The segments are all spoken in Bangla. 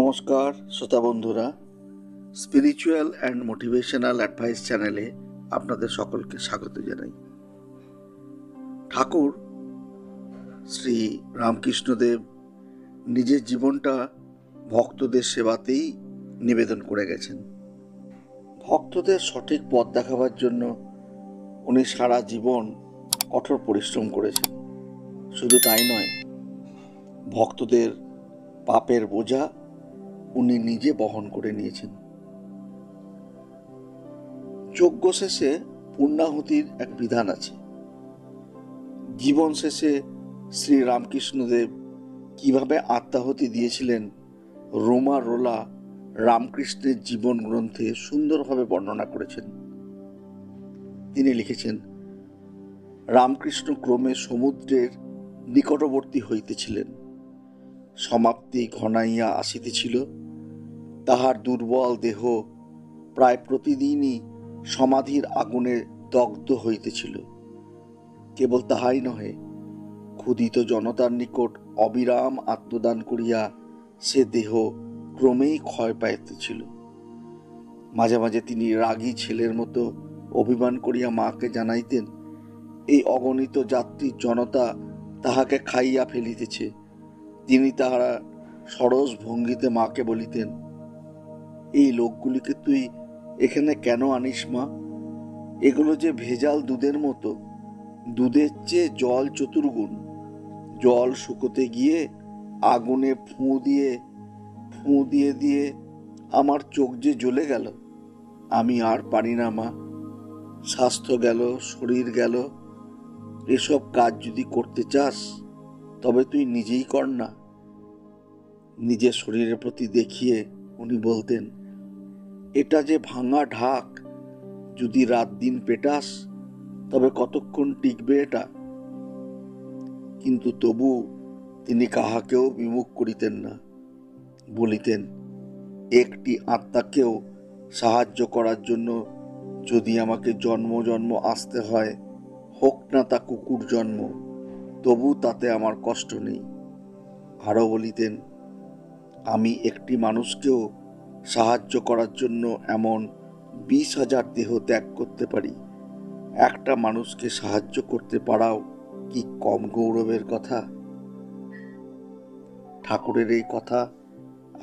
নমস্কার শ্রোতা বন্ধুরা, স্পিরিচুয়াল অ্যান্ড মোটিভেশনাল অ্যাডভাইস চ্যানেলে আপনাদের সকলকে স্বাগত জানাই। ঠাকুর শ্রী রামকৃষ্ণদেব নিজের জীবনটা ভক্তদের সেবাতেই নিবেদন করে গেছেন। ভক্তদের সঠিক পথ দেখাবার জন্য উনি সারা জীবন কঠোর পরিশ্রম করেছেন। শুধু তাই নয়, ভক্তদের পাপের বোঝা উনি নিজে বহন করে নিয়েছেন। যজ্ঞ শেষে পূর্ণাহুতির এক বিধান আছে। জীবন শেষে শ্রী রামকৃষ্ণদেব কিভাবে আত্মাহুতি দিয়েছিলেন, রোমা রোলা রামকৃষ্ণের জীবন গ্রন্থে সুন্দরভাবে বর্ণনা করেছেন। তিনি লিখেছেন, রামকৃষ্ণ ক্রমে সমুদ্রের নিকটবর্তী হইতেছিলেন, সমাপ্তি ঘনাইয়া আসিতেছিল। তাহার দুর্বল দেহ প্রায় প্রতিদিনই সমাধির আগুনে দগ্ধ হইতেছিল। কেবল তাহাই নহে, ক্ষুধিত জনতার নিকট অবিরাম আত্মদান করিয়া সে দেহ ক্রমেই ক্ষয় পাইতেছিল। মাঝে মাঝে তিনি রাগী ছেলের মতো অভিমান করিয়া মাকে জানাইতেন, এই অগণিত যাত্রীর জনতা তাহাকে খাইয়া ফেলিতেছে। তিনি তাহারা সরস ভঙ্গিতে মাকে বলিতেন, এই লোকগুলিকে তুই এখানে কেন আনিস মা? এগুলো যে ভেজাল দুধের মতো, দুধের চেয়ে জল চতুর্গুণ। জল শুকোতে গিয়ে আগুনে ফুঁ দিয়ে দিয়ে আমার চোখ যে জ্বলে গেল। আমি আর পারি না মা, স্বাস্থ্য গেল, শরীর গেল। এসব কাজ যদি করতে চাস তবে তুই নিজেই কর না। নিজের শরীরের প্রতি দেখিয়ে উনি বলতেন, এটা যে ভাঙা ঢাক, যদি রাত দিন পেটাস তবে কতক্ষণ টিকবে এটা? কিন্তু তবু তিনি কাহাকেও বিমুখ করিতেন না। বলিতেন, একটি আত্মাকেও সাহায্য করার জন্য যদি আমাকে জন্ম জন্ম আসতে হয়, হোক না তা কুকুর জন্ম, তবু তাতে আমার কষ্ট নেই। আরও বলিতেন, আমি একটি মানুষকেও সাহায্য করার জন্য এমন 20,000 দেহ ত্যাগ করতে পারি। একটা মানুষকে সাহায্য করতে পারাও কি কম গৌরবের কথা? ঠাকুরের এই কথা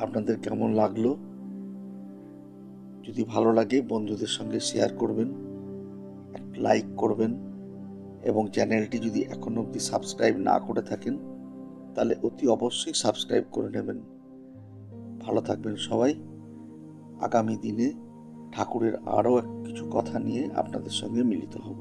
আপনাদের কেমন লাগলো? যদি ভালো লাগে বন্ধুদের সঙ্গে শেয়ার করবেন, লাইক করবেন, এবং চ্যানেলটি যদি এখনো অবধি সাবস্ক্রাইব না করে থাকেন তাহলে অতি অবশ্যই সাবস্ক্রাইব করে নেবেন। ভালো থাকবেন সবাই। আগামী দিনে ঠাকুরের আরও কিছু কথা নিয়ে আপনাদের সঙ্গে মিলিত হব।